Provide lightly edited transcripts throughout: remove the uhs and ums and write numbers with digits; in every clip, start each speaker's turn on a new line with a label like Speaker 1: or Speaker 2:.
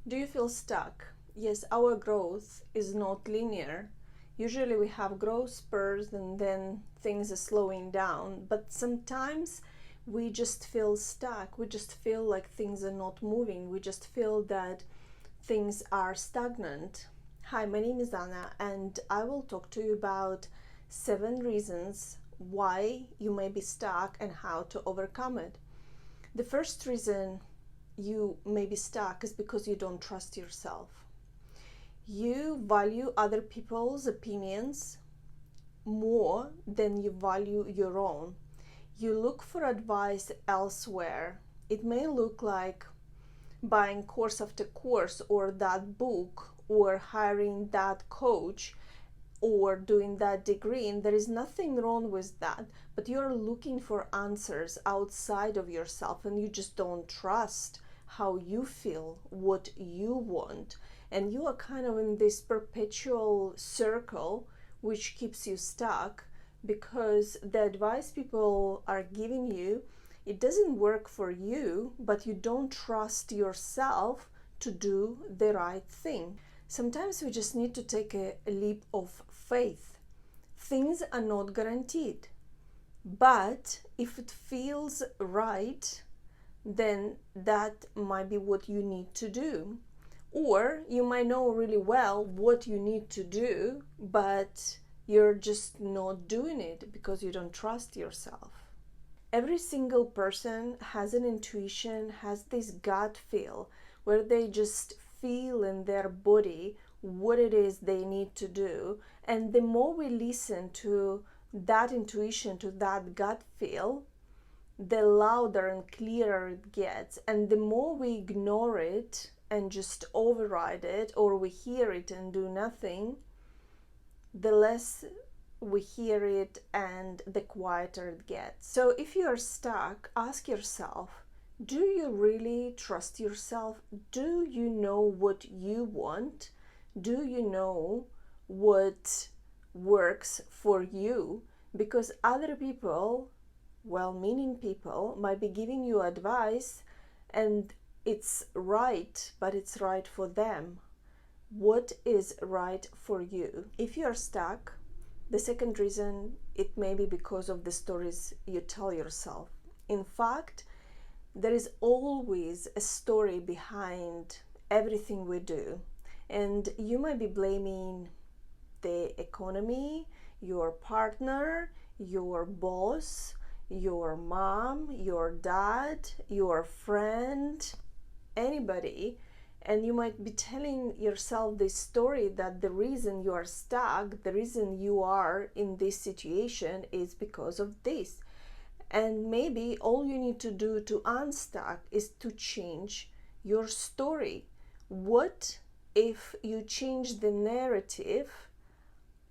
Speaker 1: Do you feel stuck? Yes, our growth is not linear. Usually we have growth spurs and then things are slowing down, but sometimes we just feel stuck. We just feel like things are not moving. We just feel that things are stagnant. Hi, my name is Anna, and I will talk to you about 7 reasons why you may be stuck and how to overcome it. The first reason you may be stuck is because you don't trust yourself. You value other people's opinions more than you value your own. You look for advice elsewhere. It may look like buying course after course, or that book, or hiring that coach, or doing that degree, and there is nothing wrong with that, but you're looking for answers outside of yourself and you just don't trust how you feel, what you want, and you are kind of in this perpetual circle which keeps you stuck because the advice people are giving you, it doesn't work for you, but you don't trust yourself to do the right thing. Sometimes we just need to take a leap of faith. Things are not guaranteed, but if it feels right, then that might be what you need to do. Or you might know really well what you need to do, but you're just not doing it because you don't trust yourself. Every single person has an intuition, has this gut feel where they just feel in their body what it is they need to do. And the more we listen to that intuition, to that gut feel, the louder and clearer it gets. And the more we ignore it and just override it, or we hear it and do nothing, the less we hear it and the quieter it gets. So if you are stuck, ask yourself, do you really trust yourself? Do you know what you want? Do you know what works for you? Because other people, well-meaning people, might be giving you advice and it's right, but it's right for them. What is right for you? If you are stuck, the second reason, it may be because of the stories you tell yourself. In fact, there is always a story behind everything we do. And you might be blaming the economy, your partner, your boss, your mom, your dad, your friend, anybody. And you might be telling yourself this story that the reason you are stuck, the reason you are in this situation is because of this. And maybe all you need to do to unstuck is to change your story. What if you change the narrative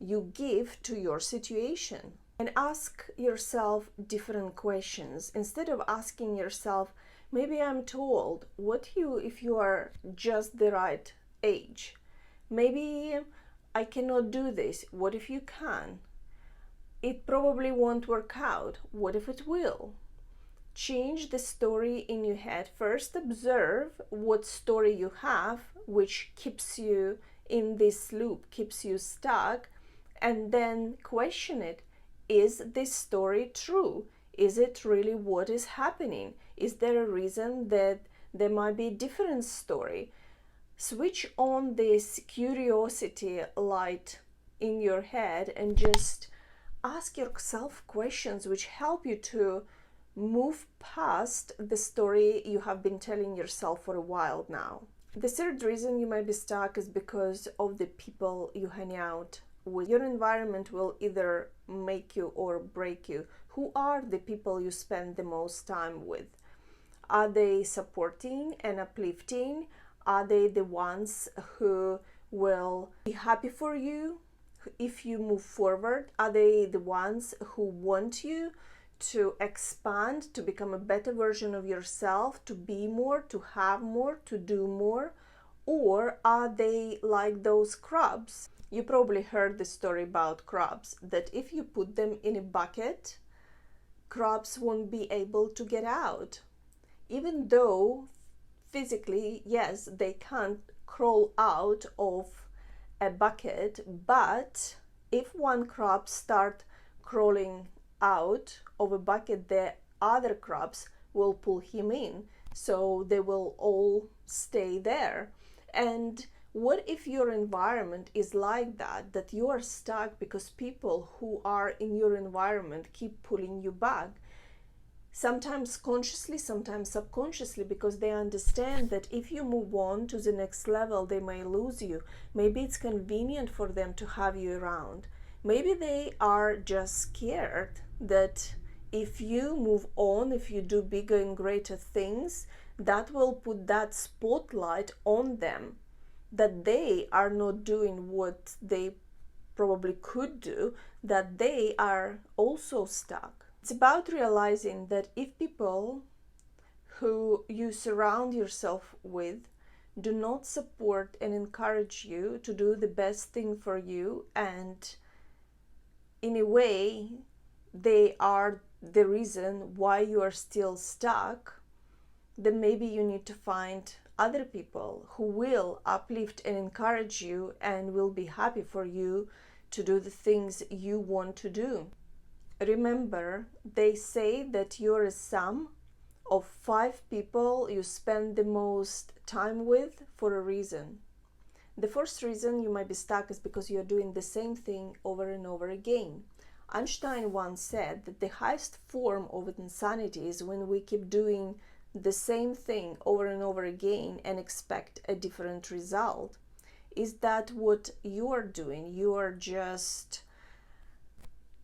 Speaker 1: you give to your situation? And ask yourself different questions. Instead of asking yourself, maybe I'm too old. What if you are just the right age? Maybe I cannot do this. What if you can? It probably won't work out. What if it will? Change the story in your head. First, observe what story you have, which keeps you in this loop, keeps you stuck, and then question it. Is this story true? Is it really what is happening? Is there a reason that there might be a different story? Switch on this curiosity light in your head and just ask yourself questions which help you to move past the story you have been telling yourself for a while now. The third reason you might be stuck is because of the people you hang out with. Your environment will either make you or break you. Who are the people you spend the most time with? Are they supporting and uplifting? Are they the ones who will be happy for you if you move forward? Are they the ones who want you to expand, to become a better version of yourself, to be more, to have more, to do more? Or are they like those crabs? You probably heard the story about crabs, that if you put them in a bucket, crabs won't be able to get out. Even though physically, yes, they can't crawl out of a bucket, but if one crab start crawling out of a bucket, the other crabs will pull him in, so they will all stay there. And what if your environment is like that you are stuck because people who are in your environment keep pulling you back? Sometimes consciously, sometimes subconsciously, because they understand that if you move on to the next level, they may lose you. Maybe it's convenient for them to have you around. Maybe they are just scared that if you move on, if you do bigger and greater things, that will put that spotlight on them, that they are not doing what they probably could do, that they are also stuck. It's about realizing that if people who you surround yourself with do not support and encourage you to do the best thing for you, and in a way they are the reason why you are still stuck, then maybe you need to find other people who will uplift and encourage you and will be happy for you to do the things you want to do. Remember, they say that you're a sum of 5 people you spend the most time with for a reason. The first reason you might be stuck is because you're doing the same thing over and over again. Einstein once said that the highest form of insanity is when we keep doing the same thing over and over again and expect a different result. Is that what you are doing? You are just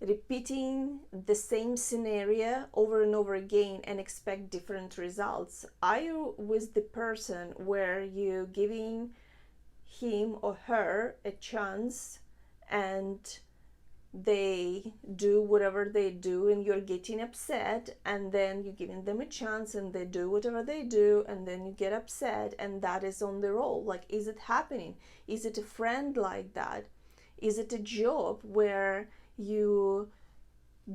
Speaker 1: repeating the same scenario over and over again and expect different results. Are you with the person where you're giving him or her a chance and they do whatever they do and you're getting upset, and then you're giving them a chance and they do whatever they do and then you get upset, and that is on the roll? Like, is it happening? Is it a friend like that? Is it a job where you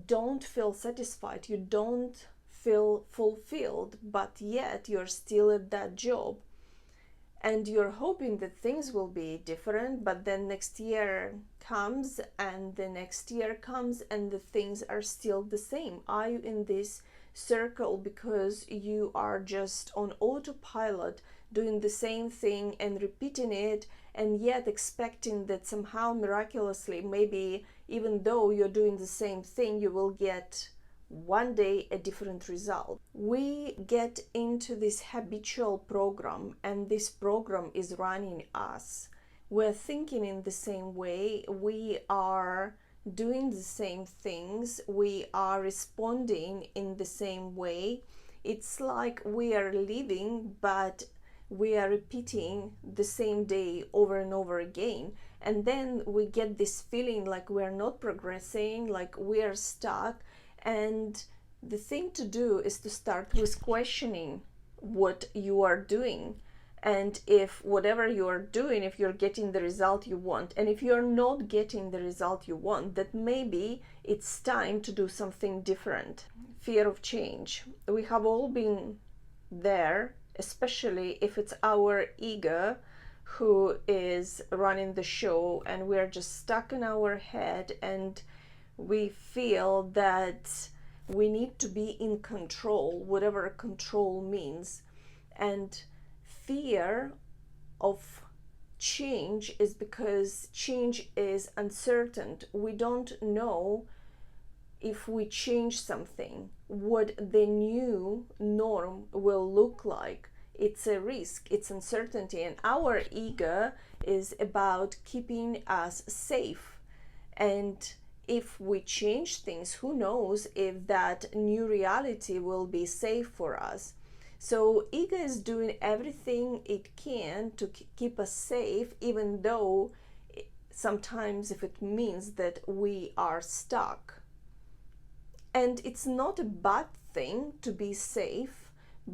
Speaker 1: don't feel satisfied, you don't feel fulfilled, but yet you're still at that job and you're hoping that things will be different, but then next year comes and the next year comes and the things are still the same? Are you in this circle because you are just on autopilot doing the same thing and repeating it, and yet expecting that somehow miraculously, maybe even though you're doing the same thing, you will get one day a different result? We get into this habitual program, and this program is running us. We're thinking in the same way, we are doing the same things, we are responding in the same way. It's like we are living, but we are repeating the same day over and over again, and then we get this feeling like we're not progressing, like we are stuck. And the thing to do is to start with questioning what you are doing, and if whatever you are doing, if you're getting the result you want, and if you're not getting the result you want, that maybe it's time to do something different. Fear of change. We have all been there, especially if it's our ego who is running the show and we're just stuck in our head and we feel that we need to be in control, whatever control means. And fear of change is because change is uncertain. We don't know if we change something, what the new norm will look like. It's a risk, it's uncertainty, and our ego is about keeping us safe. And if we change things, who knows if that new reality will be safe for us. So ego is doing everything it can to keep us safe, even though sometimes if it means that we are stuck. And it's not a bad thing to be safe,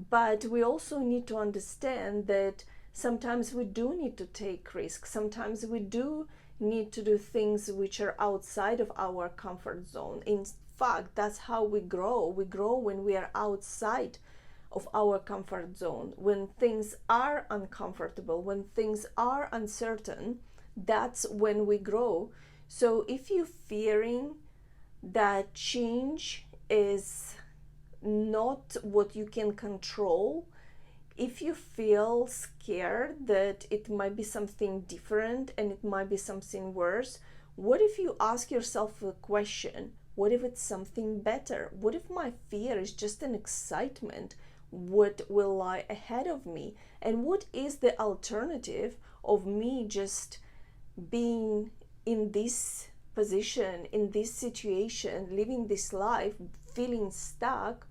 Speaker 1: but we also need to understand that sometimes we do need to take risks. Sometimes we do need to do things which are outside of our comfort zone. In fact, that's how we grow. We grow when we are outside of our comfort zone. When things are uncomfortable, when things are uncertain, that's when we grow. So if you're fearing that change is not what you can control, if you feel scared that it might be something different and it might be something worse, what if you ask yourself a question? What if it's something better? What if my fear is just an excitement? What will lie ahead of me? And what is the alternative of me just being in this position, in this situation, living this life, feeling stuck,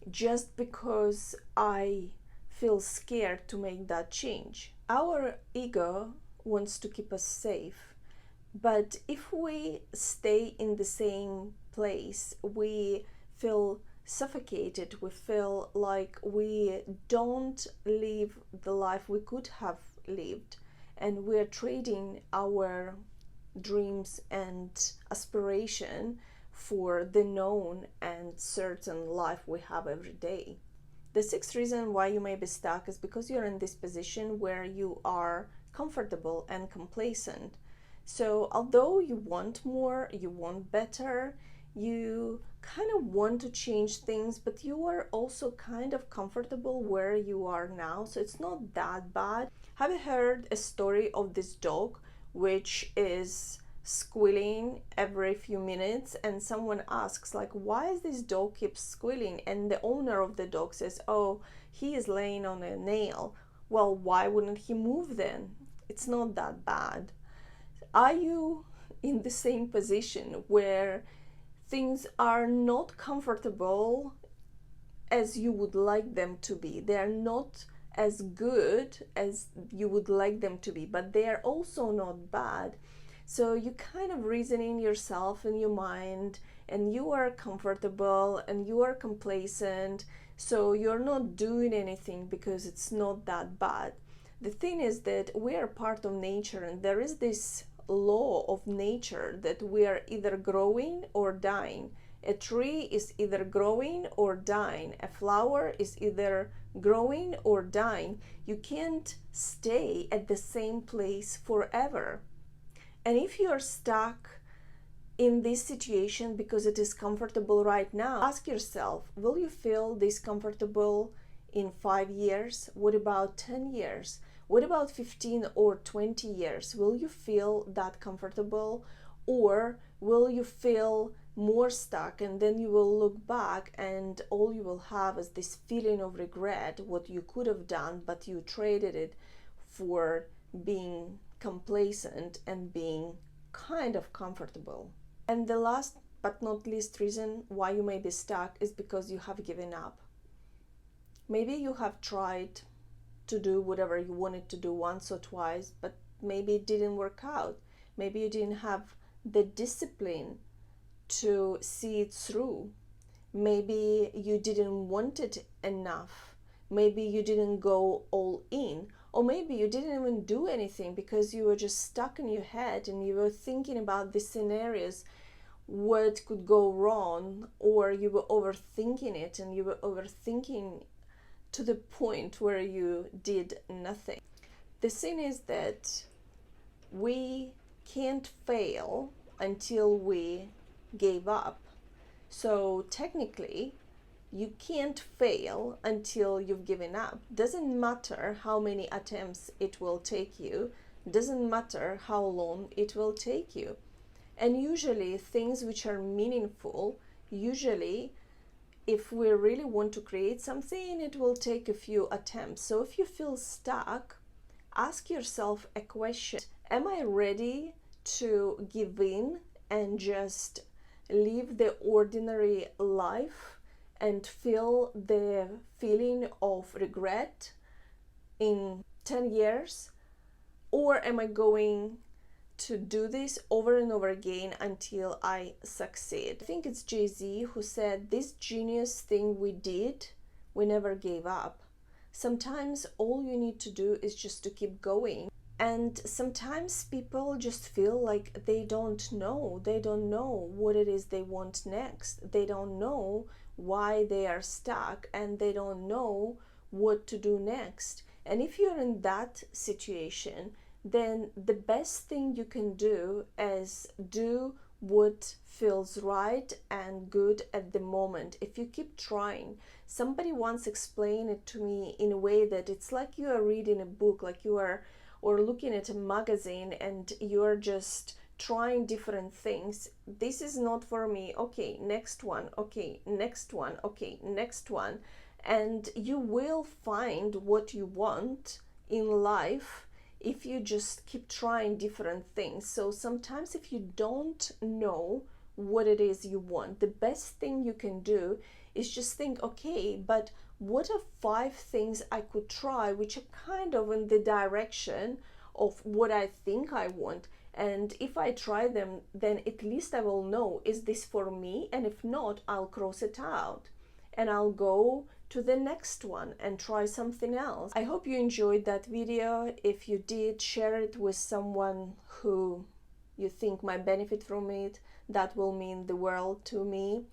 Speaker 1: just because I feel scared to make that change? Our ego wants to keep us safe, but if we stay in the same place, we feel suffocated, we feel like we don't live the life we could have lived, and we're trading our dreams and aspiration for the known and certain life we have every day. The sixth reason why you may be stuck is because you're in this position where you are comfortable and complacent. So although you want more, you want better, you kind of want to change things, but you are also kind of comfortable where you are now, so it's not that bad. Have you heard a story of this dog which is squealing every few minutes, and someone asks, like, why is this dog keeps squealing? And the owner of the dog says, oh, he is laying on a nail. Well, why wouldn't he move then? It's not that bad. Are you in the same position where things are not comfortable as you would like them to be? They are not as good as you would like them to be, but they are also not bad. So you kind of reasoning yourself in your mind, and you are comfortable and you are complacent, so you're not doing anything because it's not that bad. The thing is that we are part of nature, and there is this law of nature that we are either growing or dying. A tree is either growing or dying. A flower is either growing or dying. You can't stay at the same place forever. And if you're stuck in this situation because it is comfortable right now, ask yourself, will you feel this comfortable in 5 years? What about 10 years? What about 15 or 20 years? Will you feel that comfortable, or will you feel more stuck, and then you will look back and all you will have is this feeling of regret, what you could have done, but you traded it for being complacent and being kind of comfortable. And the last but not least reason why you may be stuck is because you have given up. Maybe you have tried to do whatever you wanted to do once or twice, but maybe it didn't work out. Maybe you didn't have the discipline to see it through. Maybe you didn't want it enough. Maybe you didn't go all in. Or maybe you didn't even do anything because you were just stuck in your head and you were thinking about the scenarios, what could go wrong, or you were overthinking it, and you were overthinking to the point where you did nothing. The thing is that we can't fail until we gave up. So technically, you can't fail until you've given up. Doesn't matter how many attempts it will take you, doesn't matter how long it will take you. And usually things which are meaningful, usually if we really want to create something, it will take a few attempts. So if you feel stuck, ask yourself a question. Am I ready to give in and just live the ordinary life and feel the feeling of regret in 10 years? Or am I going to do this over and over again until I succeed? I think it's Jay-Z who said, this genius thing we did, we never gave up. Sometimes all you need to do is just to keep going. And sometimes people just feel like they don't know what it is they want next. They don't know why they are stuck and they don't know what to do next. And if you're in that situation, then the best thing you can do is do what feels right and good at the moment. If you keep trying, somebody once explained it to me in a way that it's like you are reading a book, like you are, or looking at a magazine, and you're just trying different things. This is not for me. Okay, next one. Okay, next one. Okay, next one. And you will find what you want in life if you just keep trying different things. So sometimes if you don't know what it is you want, the best thing you can do is just think, okay, but what are 5 things I could try which are kind of in the direction of what I think I want? And if I try them, then at least I will know, is this for me? And if not, I'll cross it out and I'll go to the next one and try something else. I hope you enjoyed that video. If you did, share it with someone who you think might benefit from it. That will mean the world to me.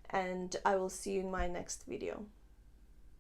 Speaker 1: And I will see you in my next video.